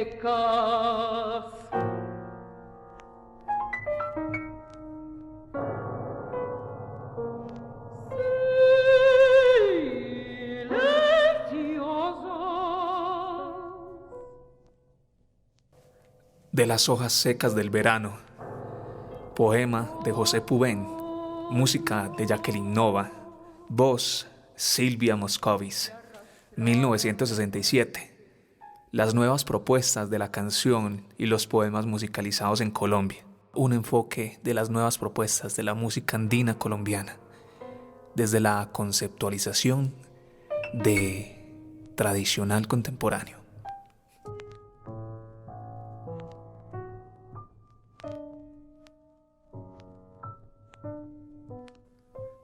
secas. De las hojas secas del verano. Poema de José Pubén. Música de Jacqueline Nova. Voz Silvia Moscovis. 1967. Las nuevas propuestas de la canción y los poemas musicalizados en Colombia. Un enfoque de las nuevas propuestas de la música andina colombiana. Desde la conceptualización de tradicional contemporáneo.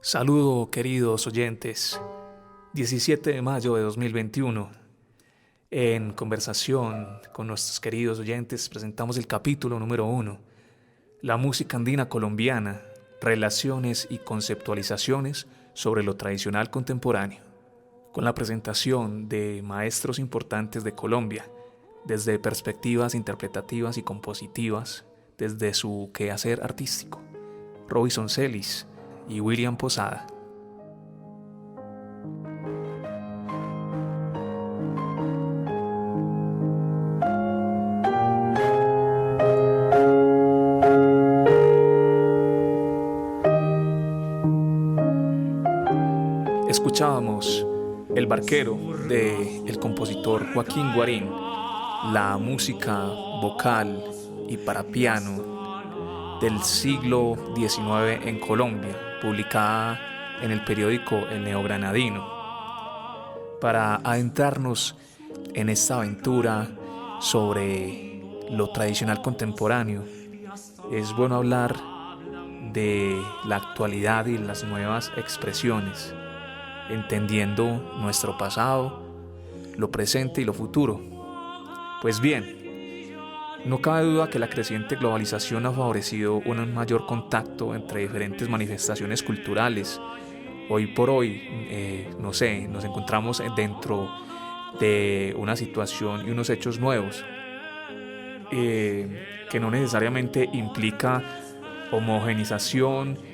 Saludo, queridos oyentes. 17 de mayo de 2021. En conversación con nuestros queridos oyentes presentamos el capítulo número 1. La música andina colombiana, relaciones y conceptualizaciones sobre lo tradicional contemporáneo. Con la presentación de maestros importantes de Colombia, desde perspectivas interpretativas y compositivas, desde su quehacer artístico. Robinson Celis y William Posada. Escuchábamos El barquero del compositor Joaquín Guarín, la música vocal y para piano del siglo XIX en Colombia, publicada en el periódico El Neogranadino. Para adentrarnos en esta aventura sobre lo tradicional contemporáneo, es bueno hablar de la actualidad y las nuevas expresiones, entendiendo nuestro pasado, lo presente y lo futuro. Pues bien, no cabe duda que la creciente globalización ha favorecido un mayor contacto entre diferentes manifestaciones culturales. Hoy por hoy, nos encontramos dentro de una situación y unos hechos nuevos que no necesariamente implica homogenización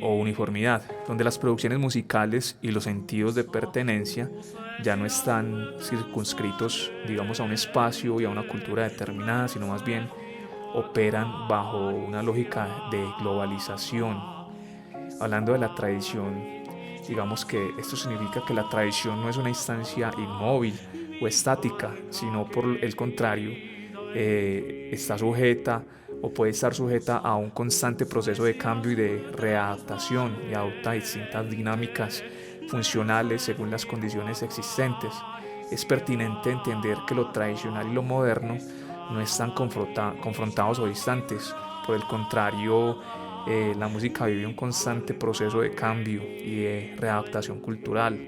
o uniformidad, donde las producciones musicales y los sentidos de pertenencia ya no están circunscritos, digamos, a un espacio y a una cultura determinada, sino más bien operan bajo una lógica de globalización. Hablando de la tradición, digamos que esto significa que la tradición no es una instancia inmóvil o estática, sino por el contrario, está sujeta o puede estar sujeta a un constante proceso de cambio y de readaptación y adopta distintas dinámicas funcionales según las condiciones existentes. Es pertinente entender que lo tradicional y lo moderno no están confrontados o distantes. Por el contrario, la música vive un constante proceso de cambio y de readaptación cultural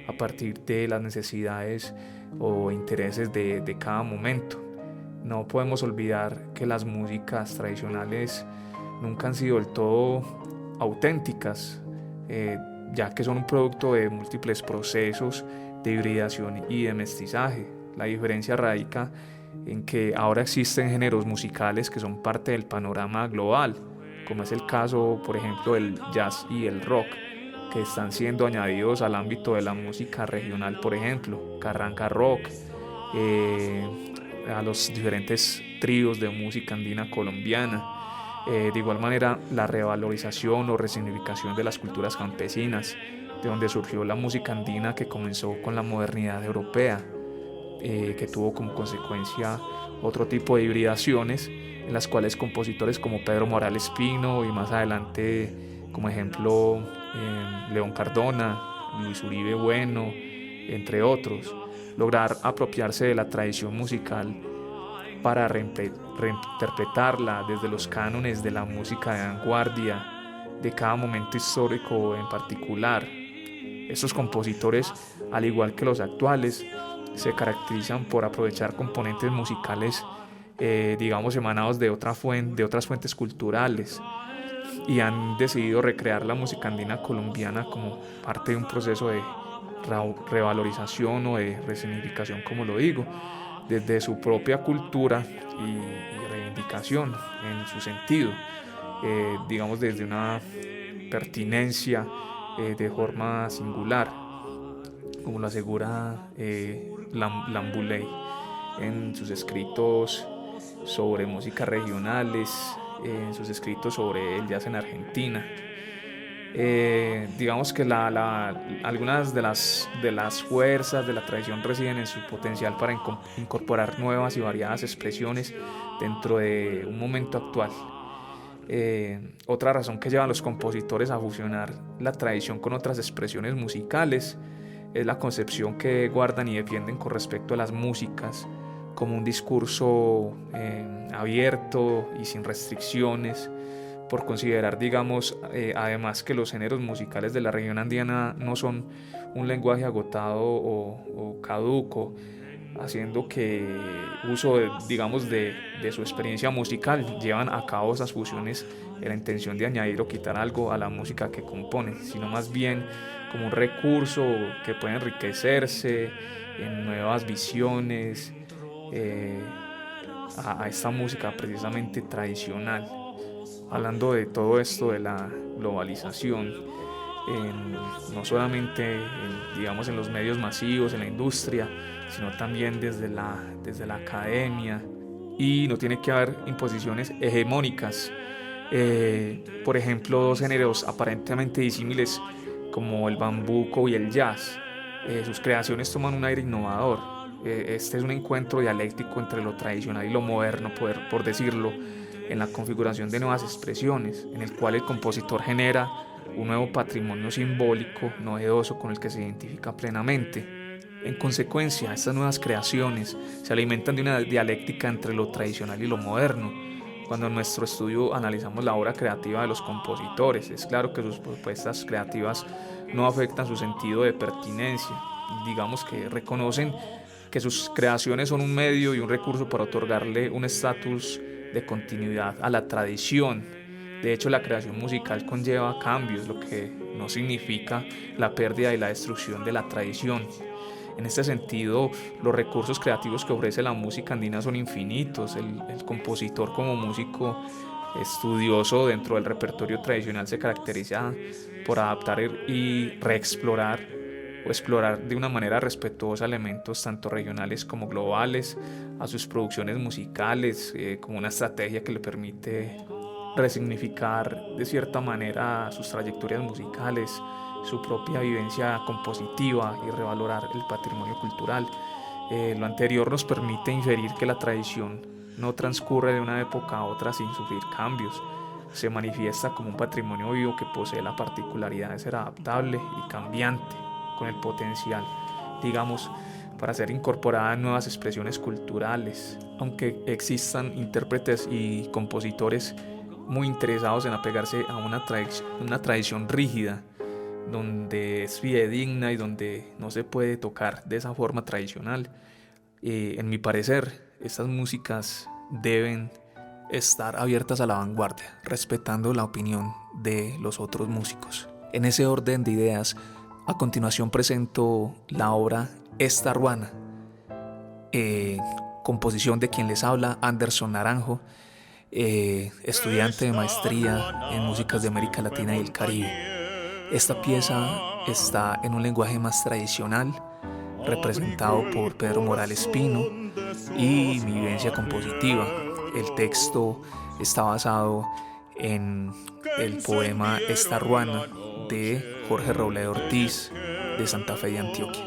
a partir de las necesidades o intereses de cada momento. No podemos olvidar que las músicas tradicionales nunca han sido del todo auténticas, ya que son un producto de múltiples procesos de hibridación y de mestizaje. La diferencia radica en que ahora existen géneros musicales que son parte del panorama global, como es el caso, por ejemplo, del jazz y el rock, que están siendo añadidos al ámbito de la música regional, por ejemplo, carranga rock, a los diferentes tríos de música andina colombiana. De igual manera, la revalorización o resignificación de las culturas campesinas, de donde surgió la música andina que comenzó con la modernidad europea, que tuvo como consecuencia otro tipo de hibridaciones en las cuales compositores como Pedro Morales Pino y más adelante, como ejemplo, León Cardona, Luis Uribe Bueno, entre otros, lograr apropiarse de la tradición musical para reinterpretarla desde los cánones de la música de vanguardia de cada momento histórico en particular. Estos compositores, al igual que los actuales, se caracterizan por aprovechar componentes musicales, digamos, emanados de otras fuentes culturales, y han decidido recrear la música andina colombiana como parte de un proceso de revalorización o de resignificación, como lo digo, desde su propia cultura y reivindicación en su sentido, digamos desde una pertinencia de forma singular, como lo asegura Lamboulay en sus escritos sobre músicas regionales, en sus escritos sobre el jazz en Argentina. Digamos que algunas de las fuerzas de la tradición residen en su potencial para incorporar nuevas y variadas expresiones dentro de un momento actual. Otra razón que lleva a los compositores a fusionar la tradición con otras expresiones musicales es la concepción que guardan y defienden con respecto a las músicas como un discurso abierto y sin restricciones, por considerar, digamos, además que los géneros musicales de la región andina no son un lenguaje agotado o caduco, haciendo que uso, digamos, de su experiencia musical llevan a cabo esas fusiones en la intención de añadir o quitar algo a la música que componen, sino más bien como un recurso que puede enriquecerse en nuevas visiones a esta música precisamente tradicional. Hablando de todo esto de la globalización, no solamente digamos en los medios masivos, en la industria, sino también desde la academia, y no tiene que haber imposiciones hegemónicas. Por ejemplo, dos géneros aparentemente disímiles como el bambuco y el jazz, sus creaciones toman un aire innovador. Este es un encuentro dialéctico entre lo tradicional y lo moderno, por decirlo, en la configuración de nuevas expresiones, en el cual el compositor genera un nuevo patrimonio simbólico novedoso con el que se identifica plenamente. En consecuencia, estas nuevas creaciones se alimentan de una dialéctica entre lo tradicional y lo moderno. Cuando en nuestro estudio analizamos la obra creativa de los compositores, es claro que sus propuestas creativas no afectan su sentido de pertinencia. Digamos que reconocen que sus creaciones son un medio y un recurso para otorgarle un estatus de continuidad a la tradición. De hecho, la creación musical conlleva cambios, lo que no significa la pérdida y la destrucción de la tradición. En este sentido, los recursos creativos que ofrece la música andina son infinitos. El compositor, como músico estudioso dentro del repertorio tradicional, se caracteriza por adaptar y reexplorar o explorar de una manera respetuosa elementos tanto regionales como globales a sus producciones musicales, como una estrategia que le permite resignificar de cierta manera sus trayectorias musicales, su propia vivencia compositiva y revalorar el patrimonio cultural. Lo anterior nos permite inferir que la tradición no transcurre de una época a otra sin sufrir cambios. Se manifiesta como un patrimonio vivo que posee la particularidad de ser adaptable y cambiante, con el potencial, digamos, para ser incorporada en nuevas expresiones culturales. Aunque existan intérpretes y compositores muy interesados en apegarse a una tradición rígida, donde es fidedigna y donde no se puede tocar de esa forma tradicional, en mi parecer, estas músicas deben estar abiertas a la vanguardia, respetando la opinión de los otros músicos. En ese orden de ideas, a continuación presento la obra Esta Ruana, composición de quien les habla, Anderson Naranjo, estudiante de maestría en músicas de América Latina y el Caribe. Esta pieza está en un lenguaje más tradicional, representado por Pedro Morales Pino y mi vivencia compositiva. El texto está basado en el poema Esta Ruana de Jorge Robledo Ortiz, de Santa Fe de Antioquia.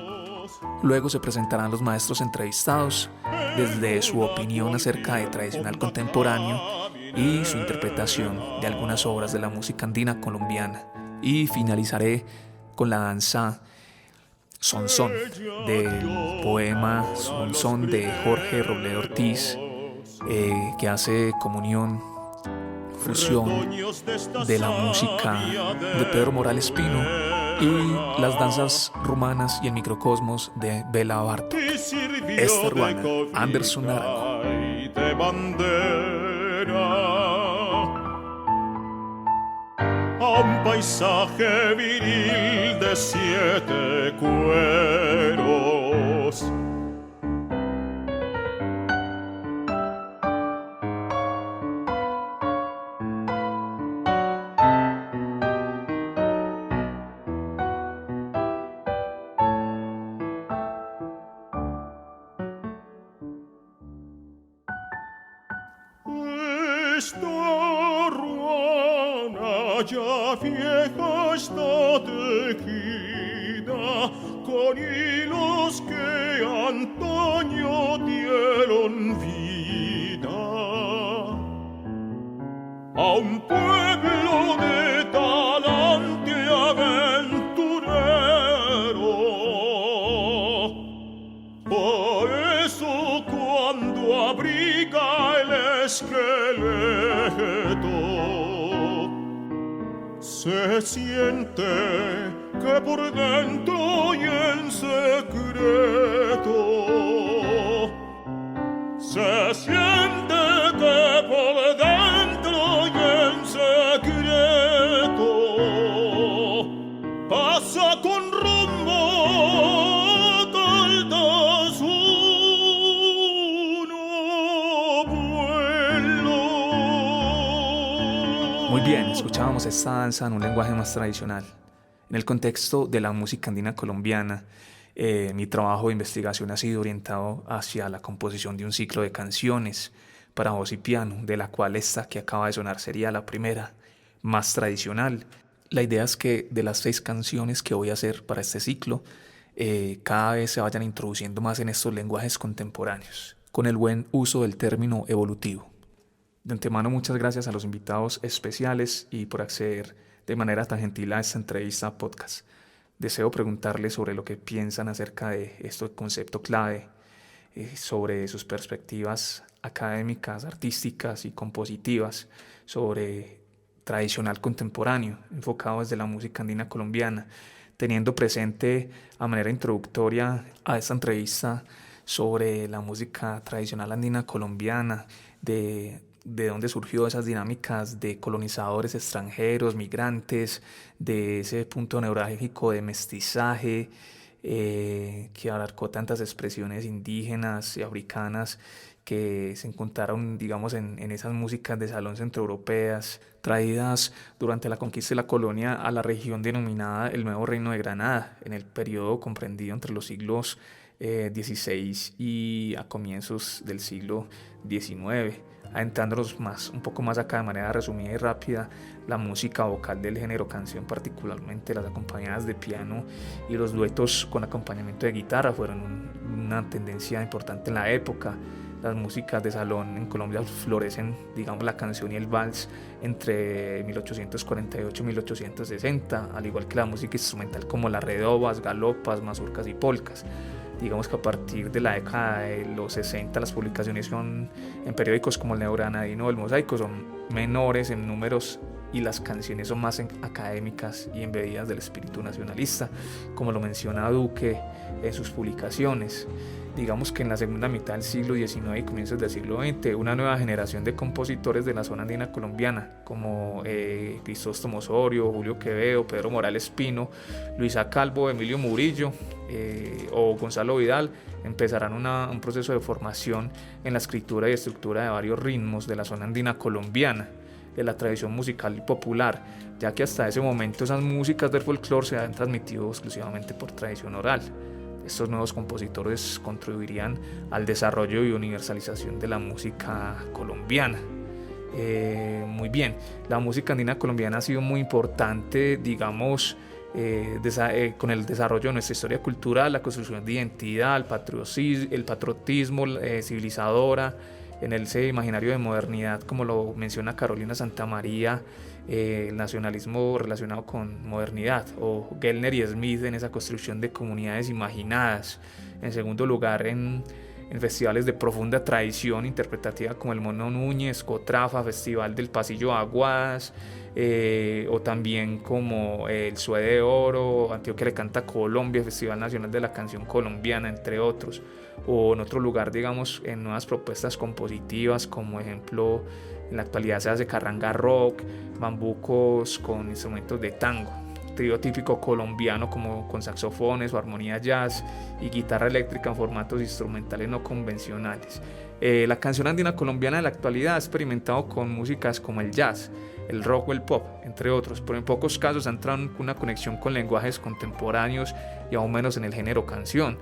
Luego se presentarán los maestros entrevistados desde su opinión acerca de tradicional contemporáneo y su interpretación de algunas obras de la música andina colombiana. Y finalizaré con la danza Sonsón del poema Sonsón de Jorge Robledo Ortiz, que hace comunión, fusión de la música de Pedro Morales Pino y las danzas rumanas y el microcosmos de Bela Bartók. Esta Ruana, Anderson Naranjo. A un paisaje viril de 7 cueros, esta ruana ya vieja está tejida con hilos que antaño dieron vida a un pueblo de talante aventurero. Por eso cuando abriga el esqueleto se siente que por dentro y en secreto se siente que por dentro y en secreto pasa con rumbo tal uno vuelo. Muy bien, escuchábamos esta danza en un lenguaje más tradicional. En el contexto de la música andina colombiana, mi trabajo de investigación ha sido orientado hacia la composición de un ciclo de canciones para voz y piano, de la cual esta que acaba de sonar sería la primera, más tradicional. La idea es que de las 6 canciones que voy a hacer para este ciclo, cada vez se vayan introduciendo más en estos lenguajes contemporáneos, con el buen uso del término evolutivo. De antemano, muchas gracias a los invitados especiales y por acceder de manera tan gentil a esta entrevista podcast. Deseo preguntarles sobre lo que piensan acerca de este concepto clave, sobre sus perspectivas académicas, artísticas y compositivas, sobre tradicional contemporáneo, enfocado desde la música andina colombiana, teniendo presente a manera introductoria a esta entrevista sobre la música tradicional andina colombiana, de dónde surgió esas dinámicas de colonizadores extranjeros, migrantes, de ese punto neurálgico de mestizaje que abarcó tantas expresiones indígenas y africanas que se encontraron, digamos, en esas músicas de salón centroeuropeas, traídas durante la conquista y la colonia a la región denominada el Nuevo Reino de Granada, en el periodo comprendido entre los siglos XVI y a comienzos del siglo XIX. Adentrándonos un poco más acá de manera resumida y rápida, la música vocal del género canción, particularmente las acompañadas de piano y los duetos con acompañamiento de guitarra, fueron una tendencia importante en la época. Las músicas de salón en Colombia florecen, digamos, la canción y el vals entre 1848 y 1860, al igual que la música instrumental como las redobas, galopas, mazurcas y polcas. Digamos que a partir de la década de los 60 las publicaciones en periódicos como el Neogranadino o el Mosaico son menores en números y las canciones son más académicas y embebidas del espíritu nacionalista, como lo menciona Duque en sus publicaciones. Digamos que en la segunda mitad del siglo XIX y comienzos del siglo XX, una nueva generación de compositores de la zona andina colombiana, como Crisóstomo Osorio, Julio Quevedo, Pedro Morales Pino, Luisa Calvo, Emilio Murillo o Gonzalo Vidal, empezarán un proceso de formación en la escritura y estructura de varios ritmos de la zona andina colombiana, de la tradición musical y popular, ya que hasta ese momento esas músicas del folclore se han transmitido exclusivamente por tradición oral. Estos nuevos compositores contribuirían al desarrollo y universalización de la música colombiana. Muy bien, la música andina colombiana ha sido muy importante, digamos, con el desarrollo de nuestra historia cultural, la construcción de identidad, el patriotismo civilizadora, en ese imaginario de modernidad, como lo menciona Carolina Santamaría, el nacionalismo relacionado con modernidad, o Gellner y Smith en esa construcción de comunidades imaginadas. En segundo lugar, en festivales de profunda tradición interpretativa como el Mono Núñez, Cotrafa, Festival del Pasillo Aguadas, o también como el Sue de Oro, Antioquia le canta Colombia, Festival Nacional de la Canción Colombiana, entre otros. O en otro lugar, digamos, en nuevas propuestas compositivas, como ejemplo en la actualidad se hace carranga rock, bambucos con instrumentos de tango, trío típico colombiano como con saxofones o armonía jazz y guitarra eléctrica en formatos instrumentales no convencionales. La canción andina colombiana de la actualidad ha experimentado con músicas como el jazz, el rock o el pop, entre otros, pero en pocos casos ha entrado en una conexión con lenguajes contemporáneos y aún menos en el género canción.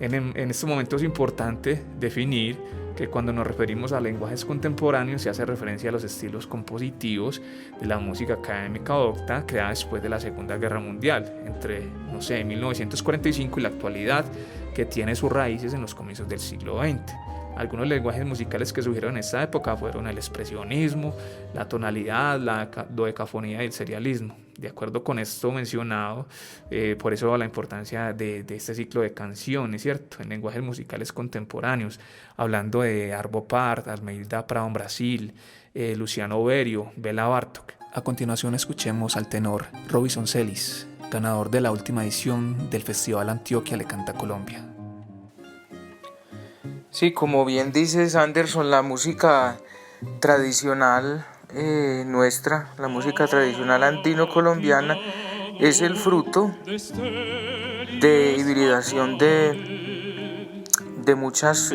En este momento es importante definir que cuando nos referimos a lenguajes contemporáneos se hace referencia a los estilos compositivos de la música académica docta creada después de la Segunda Guerra Mundial, entre, 1945 y la actualidad, que tiene sus raíces en los comienzos del siglo XX. Algunos lenguajes musicales que surgieron en esta época fueron el expresionismo, la tonalidad, la dodecafonía y el serialismo. De acuerdo con esto mencionado, por eso la importancia de este ciclo de canciones, ¿cierto? En lenguajes musicales contemporáneos, hablando de Arvo Pärt, Almeida Prado en Brasil, Luciano Berio, Bela Bartók. A continuación escuchemos al tenor Robinson Celis, ganador de la última edición del Festival Antioquia Le Canta Colombia. Sí, como bien dices, Anderson, la música tradicional nuestra, la música tradicional andino-colombiana, es el fruto de hibridación de muchas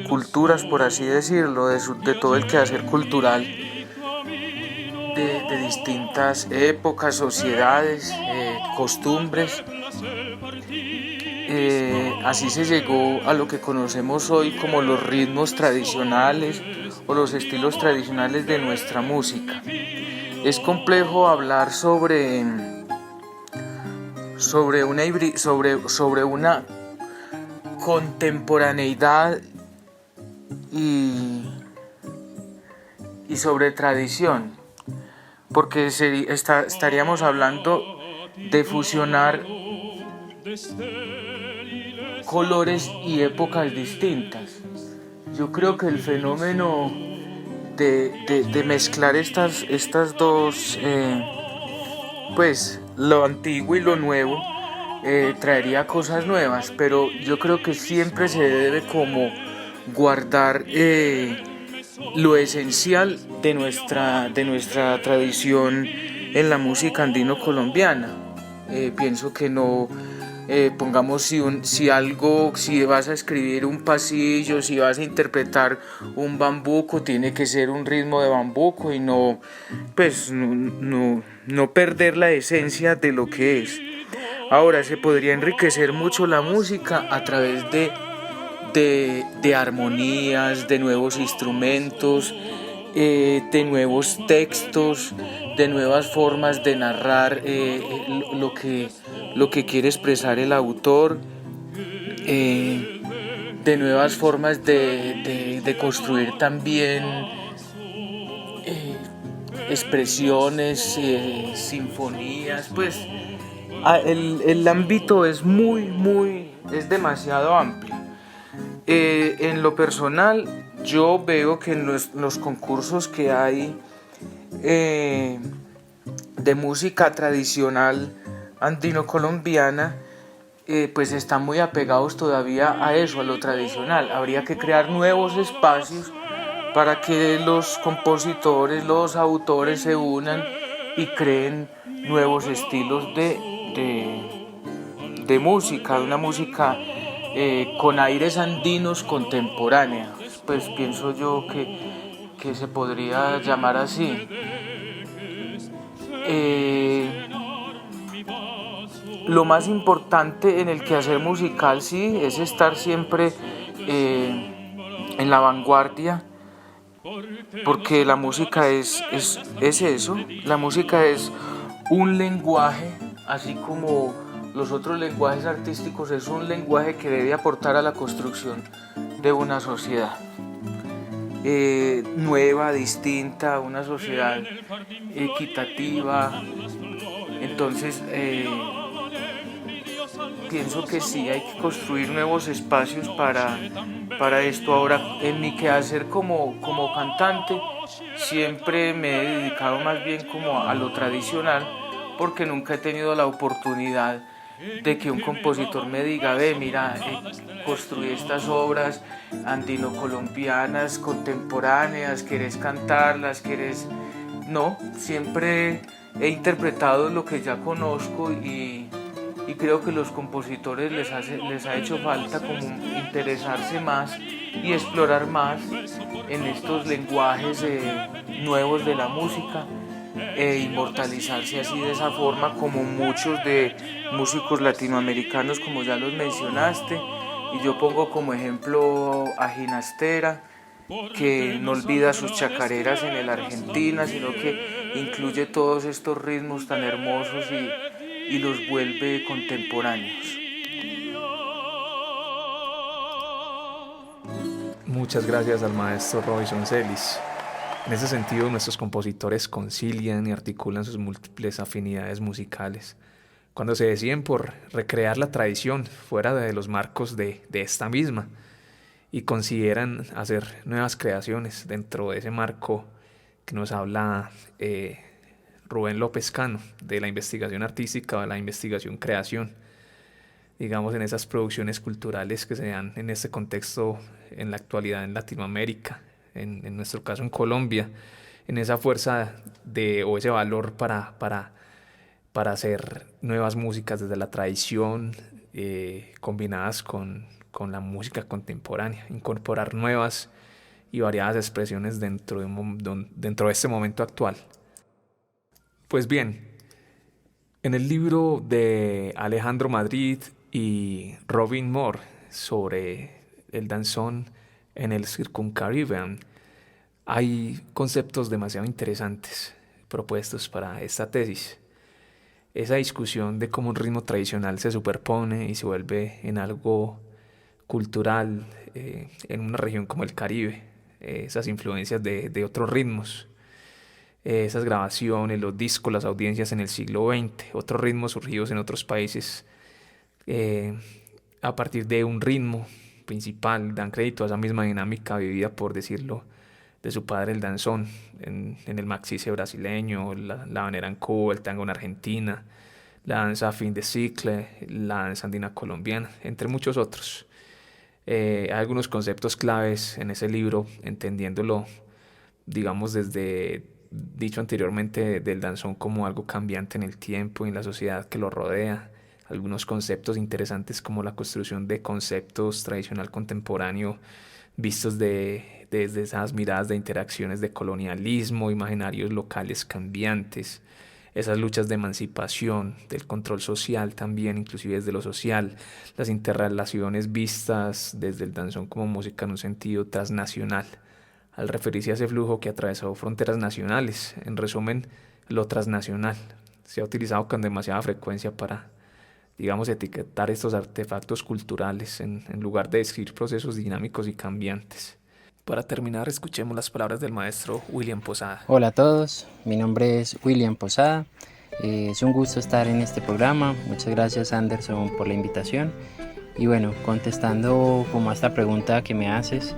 culturas, por así decirlo, de todo el quehacer cultural de distintas épocas, sociedades, costumbres. Así se llegó a lo que conocemos hoy como los ritmos tradicionales o los estilos tradicionales de nuestra música. Es complejo hablar sobre una contemporaneidad y sobre tradición, porque estaríamos hablando de fusionar colores y épocas distintas. Yo creo que el fenómeno de mezclar estas dos, pues lo antiguo y lo nuevo, traería cosas nuevas, pero yo creo que siempre se debe como guardar lo esencial de nuestra tradición en la música andino-colombiana. Pienso que no pongamos si vas a escribir un pasillo, si vas a interpretar un bambuco, tiene que ser un ritmo de bambuco y no perder la esencia de lo que es. Ahora se podría enriquecer mucho la música a través de armonías, de nuevos instrumentos, de nuevos textos, de nuevas formas de narrar lo que quiere expresar el autor, de nuevas formas de construir también expresiones, sinfonías. Pues el ámbito es es demasiado amplio. En lo personal, yo veo que en los concursos que hay de música tradicional andino-colombiana, pues están muy apegados todavía a eso, a lo tradicional. Habría que crear nuevos espacios para que los compositores, los autores se unan y creen nuevos estilos de música, una música con aires andinos contemporánea. Pues pienso yo que se podría llamar así. Lo más importante en el quehacer musical, sí, es estar siempre en la vanguardia, porque la música es eso. La música es un lenguaje, así como los otros lenguajes artísticos, es un lenguaje que debe aportar a la construcción de una sociedad nueva, distinta, una sociedad equitativa. Entonces pienso que sí, hay que construir nuevos espacios para esto. Ahora, en mi quehacer como cantante, siempre me he dedicado más bien como a lo tradicional, porque nunca he tenido la oportunidad de que un compositor me diga, mira, construí estas obras andino-colombianas, contemporáneas, ¿quieres cantarlas? No, siempre he interpretado lo que ya conozco y creo que los compositores les ha hecho falta como interesarse más y explorar más en estos lenguajes nuevos de la música, inmortalizarse así de esa forma, como muchos de músicos latinoamericanos, como ya los mencionaste, Y yo pongo como ejemplo a Ginastera, que no olvida sus chacareras en el Argentina, sino que incluye todos estos ritmos tan hermosos y los vuelve contemporáneos. Muchas gracias al maestro Robinson Celis. En ese sentido, nuestros compositores concilian y articulan sus múltiples afinidades musicales cuando se deciden por recrear la tradición fuera de los marcos de esta misma y consideran hacer nuevas creaciones dentro de ese marco que nos habla Rubén López Cano, de la investigación artística o de la investigación-creación, digamos, en esas producciones culturales que se dan en este contexto en la actualidad en Latinoamérica, en nuestro caso en Colombia, en esa fuerza o ese valor para hacer nuevas músicas desde la tradición, combinadas con la música contemporánea, incorporar nuevas y variadas expresiones dentro de este momento actual. Pues bien, en el libro de Alejandro Madrid y Robin Moore sobre el danzón en el Circumcaribbean, hay conceptos demasiado interesantes propuestos para esta tesis. Esa discusión de cómo un ritmo tradicional se superpone y se vuelve en algo cultural en una región como el Caribe, esas influencias de otros ritmos, esas grabaciones, los discos, las audiencias en el siglo XX, otros ritmos surgidos en otros países a partir de un ritmo principal, dan crédito a esa misma dinámica vivida, por decirlo, de su padre el danzón en el maxice brasileño, la habanera en Cuba, el tango en Argentina, la danza fin de cicle, la danza andina colombiana, entre muchos otros. Hay algunos conceptos claves en ese libro, entendiéndolo, digamos, desde dicho anteriormente del danzón como algo cambiante en el tiempo y en la sociedad que lo rodea. Algunos conceptos interesantes como la construcción de conceptos tradicional contemporáneo vistos desde esas miradas de interacciones de colonialismo, imaginarios locales cambiantes, esas luchas de emancipación, del control social también, inclusive desde lo social, las interrelaciones vistas desde el danzón como música en un sentido transnacional, al referirse a ese flujo que atravesó fronteras nacionales. En resumen, lo transnacional se ha utilizado con demasiada frecuencia para, digamos, etiquetar estos artefactos culturales en lugar de describir procesos dinámicos y cambiantes. Para terminar, escuchemos las palabras del maestro William Posada. Hola a todos, mi nombre es William Posada. Es un gusto estar en este programa. Muchas gracias, Anderson, por la invitación. Y bueno, contestando como a esta pregunta que me haces,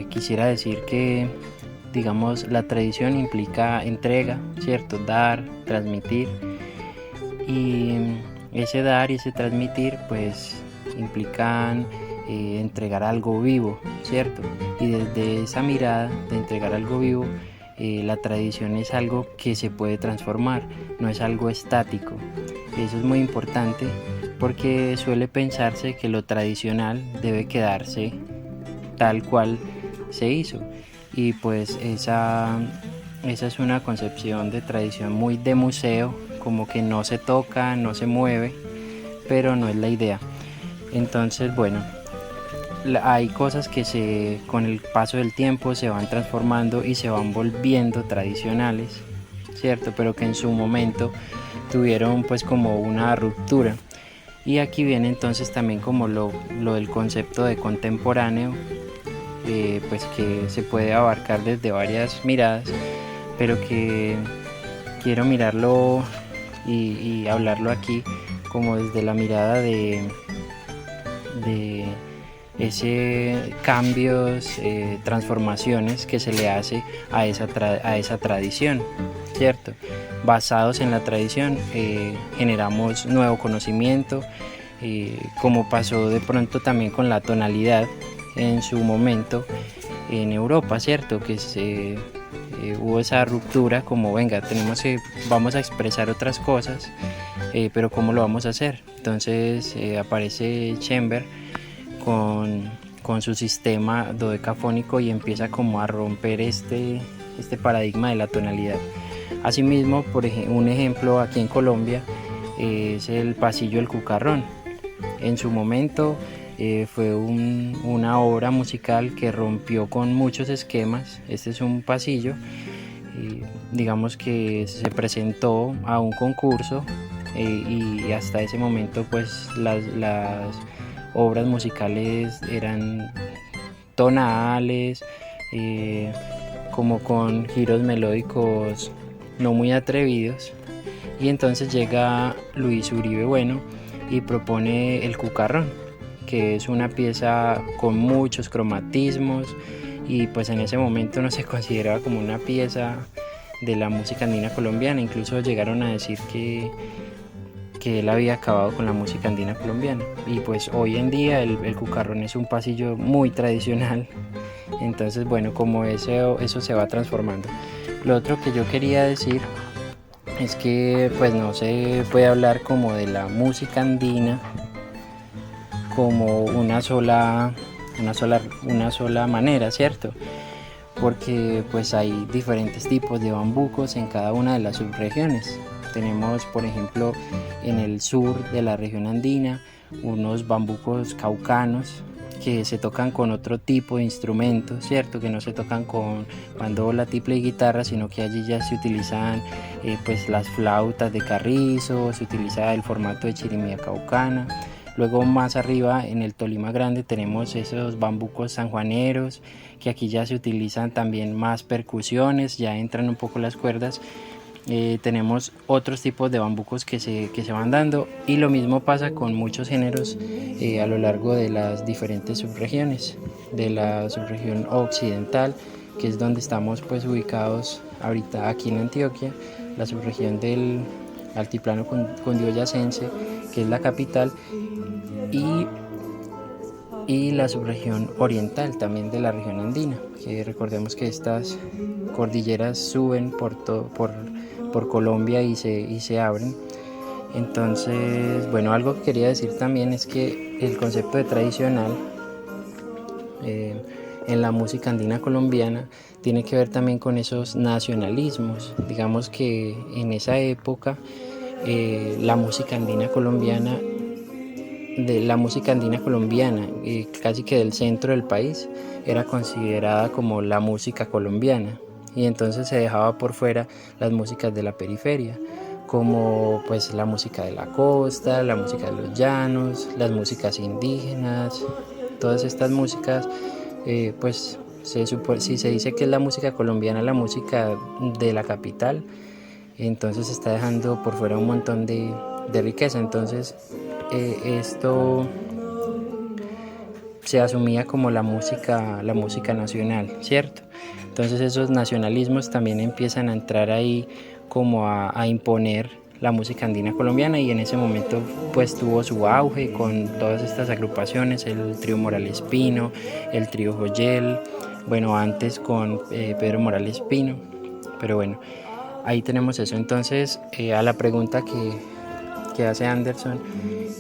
quisiera decir que, digamos, la tradición implica entrega, ¿cierto? Dar, transmitir. Y ese dar y ese transmitir pues implican entregar algo vivo, ¿cierto? Y desde esa mirada de entregar algo vivo, la tradición es algo que se puede transformar, no es algo estático. Eso es muy importante porque suele pensarse que lo tradicional debe quedarse tal cual se hizo, y pues esa es una concepción de tradición muy de museo, como que no se toca, no se mueve, pero no es la idea. Entonces, bueno, hay cosas que con el paso del tiempo se van transformando y se van volviendo tradicionales, ¿cierto? Pero que en su momento tuvieron pues como una ruptura. Y aquí viene entonces también como lo del concepto de contemporáneo, pues que se puede abarcar desde varias miradas, pero que quiero mirarlo y hablarlo aquí como desde la mirada de ese cambios, transformaciones que se le hace a esa tradición, ¿cierto? Basados en la tradición generamos nuevo conocimiento, como pasó de pronto también con la tonalidad en su momento en Europa, ¿cierto? Que hubo esa ruptura, como venga, vamos a expresar otras cosas, pero ¿cómo lo vamos a hacer? Entonces aparece Schoenberg con su sistema dodecafónico y empieza como a romper este paradigma de la tonalidad. Asimismo, un ejemplo aquí en Colombia es el pasillo del Cucarrón. En su momento Fue una obra musical que rompió con muchos esquemas. Este es un pasillo, digamos que se presentó a un concurso y hasta ese momento pues las obras musicales eran tonales, como con giros melódicos no muy atrevidos, y entonces llega Luis Uribe Bueno y propone el cucarrón, que es una pieza con muchos cromatismos, y pues en ese momento no se consideraba como una pieza de la música andina colombiana. Incluso llegaron a decir que él había acabado con la música andina colombiana, y pues hoy en día el cucarrón es un pasillo muy tradicional. Entonces bueno, como eso se va transformando. Lo otro que yo quería decir es que pues no se puede hablar como de la música andina como una sola manera, ¿cierto? Porque pues hay diferentes tipos de bambucos en cada una de las subregiones. Tenemos, por ejemplo, en el sur de la región andina unos bambucos caucanos que se tocan con otro tipo de instrumentos, ¿cierto? Que no se tocan con bandola, tiple y guitarra, sino que allí ya se utilizan pues las flautas de carrizo, se utiliza el formato de chirimía caucana. Luego más arriba en el Tolima Grande tenemos esos bambucos sanjuaneros, que aquí ya se utilizan también más percusiones, ya entran un poco las cuerdas. Tenemos otros tipos de bambucos que se van dando, y lo mismo pasa con muchos géneros a lo largo de las diferentes subregiones. De la subregión occidental, que es donde estamos pues ubicados ahorita aquí en Antioquia, la subregión del altiplano cundiboyacense, que es la capital, y la subregión oriental también de la región andina, que recordemos que estas cordilleras suben por Colombia y se abren. Entonces, bueno, algo que quería decir también es que el concepto de tradicional en la música andina colombiana tiene que ver también con esos nacionalismos. Digamos que en esa época la música andina colombiana, casi que del centro del país, era considerada como la música colombiana, y entonces se dejaba por fuera las músicas de la periferia, como pues la música de la costa, la música de los llanos, las músicas indígenas. Todas estas músicas pues si se dice que es la música colombiana, la música de la capital, entonces se está dejando por fuera un montón de riqueza. Entonces esto se asumía como la música nacional, ¿cierto? Entonces esos nacionalismos también empiezan a entrar ahí como a imponer la música andina colombiana, y en ese momento pues tuvo su auge con todas estas agrupaciones, el trío Morales Pino, el trío Joyel, bueno, antes con Pedro Morales Pino. Pero bueno, ahí tenemos eso. Entonces a la pregunta que hace Anderson,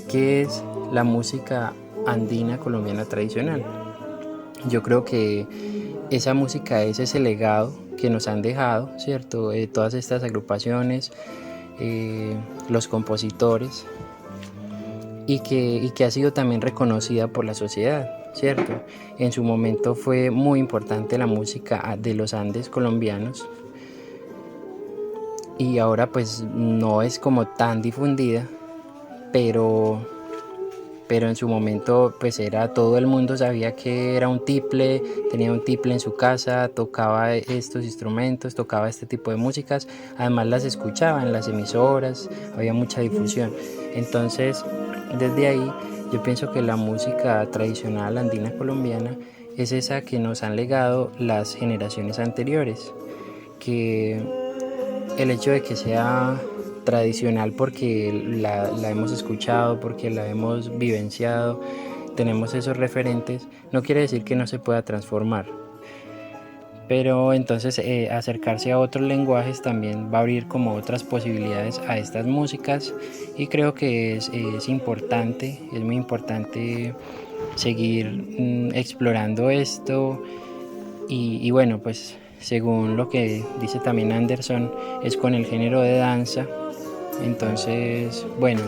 ¿qué es la música andina colombiana tradicional? Yo creo que esa música es ese legado que nos han dejado, ¿cierto? Todas estas agrupaciones, los compositores, y que ha sido también reconocida por la sociedad, ¿cierto? En su momento fue muy importante la música de los Andes colombianos, y ahora pues no es como tan difundida, pero en su momento pues todo el mundo sabía que era un tiple, tenía un tiple en su casa, tocaba estos instrumentos, tocaba este tipo de músicas, además las escuchaba en las emisoras, había mucha difusión. Entonces desde ahí yo pienso que la música tradicional andina colombiana es esa que nos han legado las generaciones anteriores, que el hecho de que sea tradicional porque la hemos escuchado, porque la hemos vivenciado, tenemos esos referentes, no quiere decir que no se pueda transformar. Pero entonces acercarse a otros lenguajes también va a abrir como otras posibilidades a estas músicas, y creo que es importante, es muy importante seguir explorando esto. Y bueno, pues según lo que dice también Anderson, es con el género de danza. Entonces, bueno,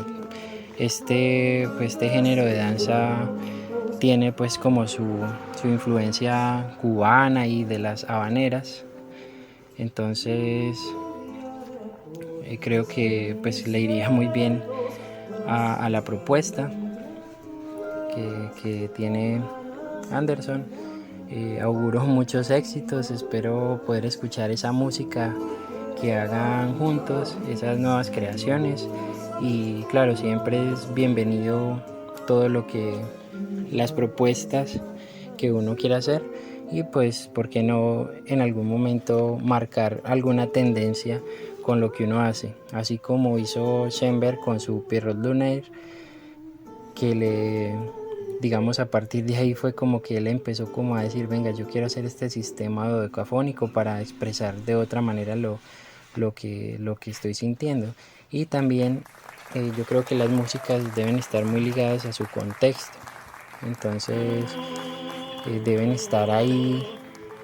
este género de danza tiene pues como su influencia cubana y de las habaneras. Entonces creo que pues le iría muy bien a la propuesta que tiene Anderson. Auguro muchos éxitos, espero poder escuchar esa música que hagan juntos, esas nuevas creaciones, y claro, siempre es bienvenido todo lo que las propuestas que uno quiera hacer, y pues por qué no en algún momento marcar alguna tendencia con lo que uno hace, así como hizo Schoenberg con su Pierrot Lunaire, que digamos, a partir de ahí fue como que él empezó como a decir, venga, yo quiero hacer este sistema dodecafónico para expresar de otra manera lo que estoy sintiendo. Y también yo creo que las músicas deben estar muy ligadas a su contexto, entonces deben estar ahí,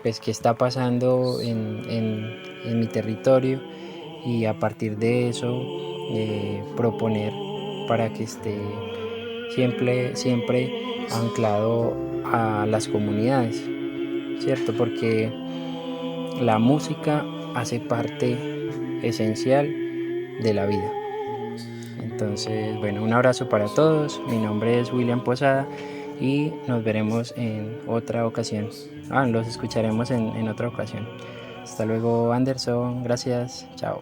pues qué está pasando en mi territorio, y a partir de eso proponer para que esté siempre anclado a las comunidades, ¿cierto? Porque la música hace parte esencial de la vida. Entonces, bueno, un abrazo para todos. Mi nombre es William Posada y nos veremos en otra ocasión. Los escucharemos en otra ocasión. Hasta luego, Anderson. Gracias. Chao.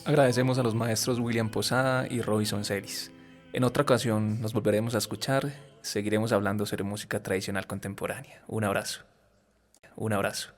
Agradecemos a los maestros William Posada y Robinson Celis. En otra ocasión nos volveremos a escuchar, seguiremos hablando sobre música tradicional contemporánea. Un abrazo. Un abrazo.